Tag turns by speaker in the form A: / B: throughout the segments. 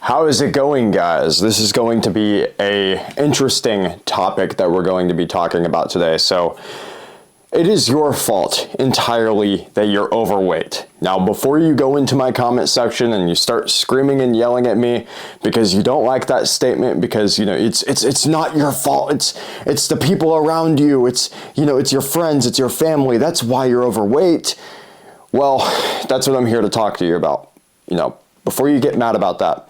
A: How is it going, guys? This is going to be a interesting topic that we're going to be talking about today. So it is your fault entirely that you're overweight. Now, before you go into my comment section and you start screaming and yelling at me because you don't like that statement, because it's not your fault. It's the people around you. It's your friends. It's your family. That's why you're overweight. Well, that's what I'm here to talk to you about. Before you get mad about that,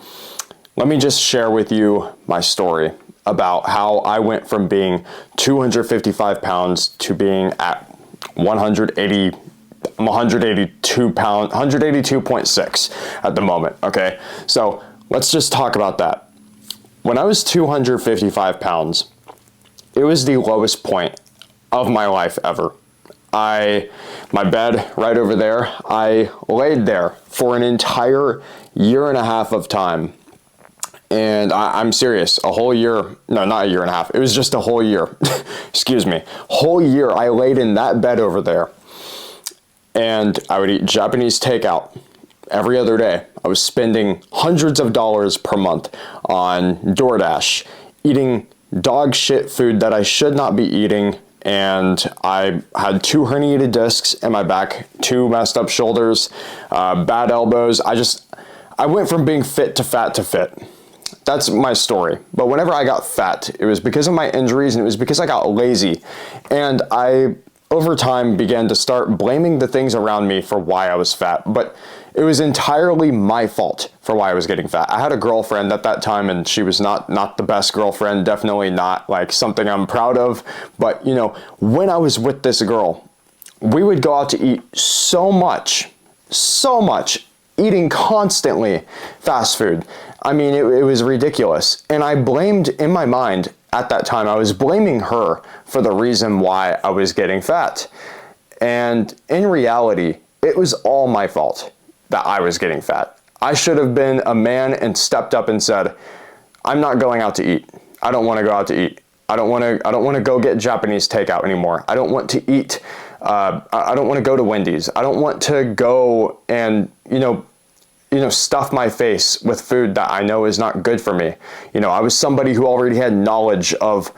A: let me just share with you my story about how I went from being 255 pounds to being at 182.6 at the moment, okay? So let's just talk about that. When I was 255 pounds, it was the lowest point of my life ever. My bed right over there, I laid there for an entire year and a half of time. And I'm serious, a whole year, no, not a year and a half. It was just a whole year, excuse me. Whole year I laid in that bed over there and I would eat Japanese takeout every other day. I was spending hundreds of dollars per month on DoorDash, eating dog shit food that I should not be eating. And I had 2 herniated discs in my back, 2 messed up shoulders, bad elbows. I went from being fit to fat to fit. That's my story. But whenever I got fat, it was because of my injuries and it was because I got lazy. And I, over time, began to start blaming the things around me for why I was fat. But it was entirely my fault for why I was getting fat. I had a girlfriend at that time and she was not the best girlfriend, definitely not like something I'm proud of. But when I was with this girl, we would go out to eat so much, eating constantly fast food. I mean, it was ridiculous. And I blamed, in my mind at that time, I was blaming her for the reason why I was getting fat. And in reality, it was all my fault that I was getting fat. I should have been a man and stepped up and said, I'm not going out to eat. I don't want to go out to eat. I don't want to go get Japanese takeout anymore. I don't want to eat. I don't want to go to Wendy's. I don't want to go and, stuff my face with food that I know is not good for me. I was somebody who already had knowledge of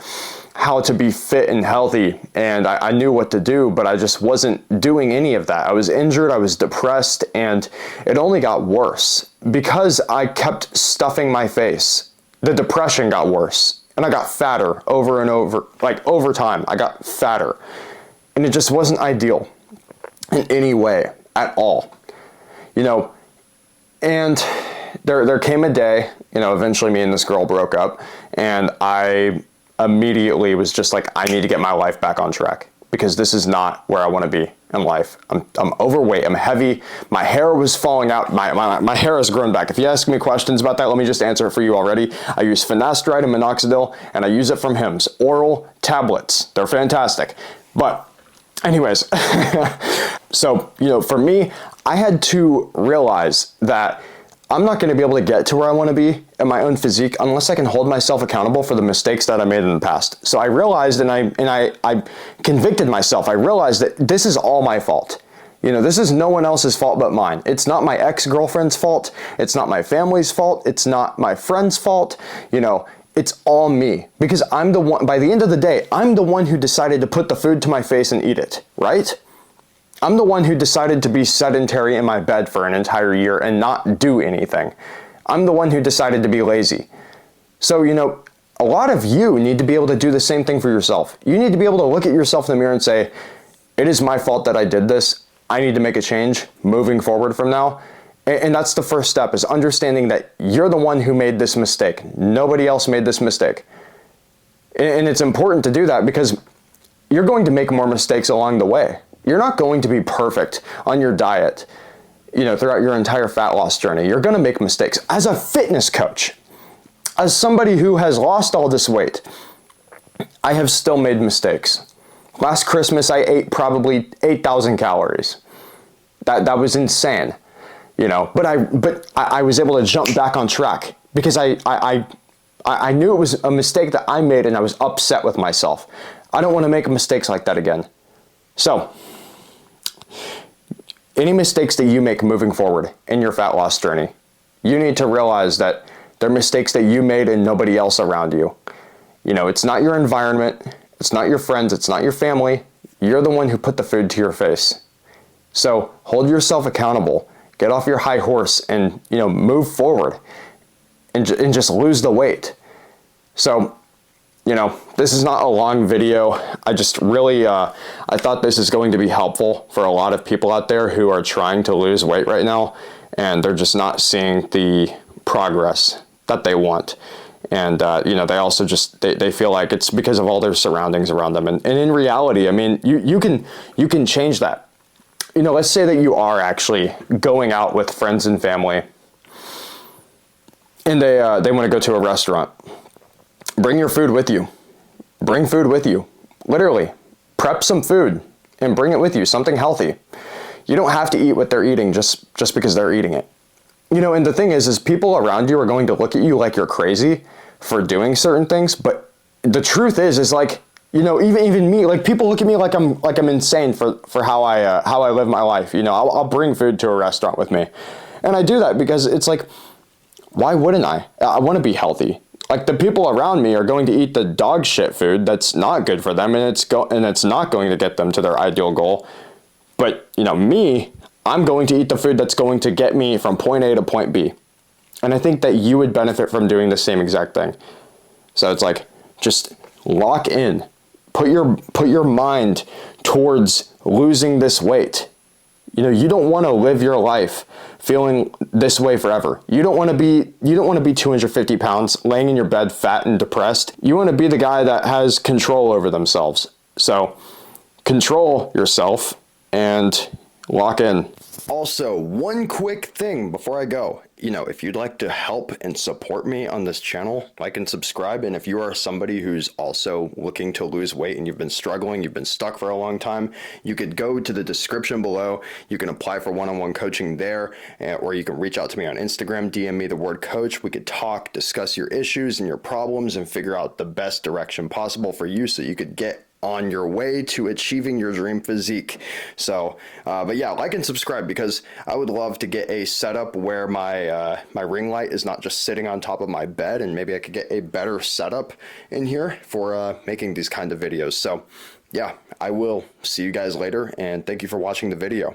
A: how to be fit and healthy, and I knew what to do, but I just wasn't doing any of that. I was injured, I was depressed, and it only got worse. Because I kept stuffing my face, the depression got worse, and I got fatter over and over, like over time, I got fatter. And it just wasn't ideal in any way at all. And there came a day, eventually me and this girl broke up, and I immediately was just like, I need to get my life back on track because this is not where I want to be in life. I'm overweight, I'm heavy, my hair was falling out, my hair has grown back. If you ask me questions about that, let me just answer it for you already. I use finasteride and minoxidil, and I use it from Hims, oral tablets. They're fantastic. But anyways, so, for me, I had to realize that I'm not going to be able to get to where I want to be in my own physique unless I can hold myself accountable for the mistakes that I made in the past. So I realized and I convicted myself. I realized that this is all my fault. This is no one else's fault but mine. It's not my ex-girlfriend's fault. It's not my family's fault. It's not my friend's fault. It's all me, because I'm the one, by the end of the day, I'm the one who decided to put the food to my face and eat it, right? I'm the one who decided to be sedentary in my bed for an entire year and not do anything. I'm the one who decided to be lazy. So, a lot of you need to be able to do the same thing for yourself. You need to be able to look at yourself in the mirror and say, it is my fault that I did this. I need to make a change moving forward from now. And that's the first step, is understanding that you're the one who made this mistake. Nobody else made this mistake. And it's important to do that because you're going to make more mistakes along the way. You're not going to be perfect on your diet, throughout your entire fat loss journey. You're going to make mistakes. As a fitness coach, as somebody who has lost all this weight, I have still made mistakes. Last Christmas, I ate probably 8,000 calories. That was insane. But I was able to jump back on track because I knew it was a mistake that I made and I was upset with myself. I don't want to make mistakes like that again. So any mistakes that you make moving forward in your fat loss journey, you need to realize that they're mistakes that you made and nobody else around you. You know, it's not your environment, it's not your friends, it's not your family. You're the one who put the food to your face. So hold yourself accountable. Get off your high horse and, you know, move forward and just lose the weight. So, you know, this is not a long video. I just really, I thought this is going to be helpful for a lot of people out there who are trying to lose weight right now, and they're just not seeing the progress that they want. And, you know, they also just, they feel like it's because of all their surroundings around them. And in reality, I mean, you can change that. You know, let's say that you are actually going out with friends and family, and they want to go to a restaurant. Bring your food with you. Bring food with you. Literally, prep some food and bring it with you, something healthy. You don't have to eat what they're eating just because they're eating it. You know, and the thing is people around you are going to look at you like you're crazy for doing certain things, but the truth is like, you know, even me, like people look at me like I'm insane for how I live my life. You know, I'll bring food to a restaurant with me, and I do that because it's like, why wouldn't I? I want to be healthy. Like the people around me are going to eat the dog shit food that's not good for them, and it's not going to get them to their ideal goal. But you know, me, I'm going to eat the food that's going to get me from point A to point B. And I think that you would benefit from doing the same exact thing. So it's like, just lock in. Put your mind towards losing this weight. You know, you don't want to live your life feeling this way forever. You don't want to be 250 pounds laying in your bed fat and depressed. You want to be the guy that has control over themselves. So control yourself and lock in. Also, one quick thing before I go. You know, if you'd like to help and support me on this channel, like and subscribe. And if you are somebody who's also looking to lose weight and you've been struggling, you've been stuck for a long time, you could go to the description below. You can apply for one-on-one coaching there, or you can reach out to me on Instagram, DM me the word coach. We could talk, discuss your issues and your problems, and figure out the best direction possible for you so you could get on your way to achieving your dream physique. So, but yeah, like and subscribe, because I would love to get a setup where my ring light is not just sitting on top of my bed, and maybe I could get a better setup in here for making these kind of videos. So yeah, I will see you guys later, and thank you for watching the video.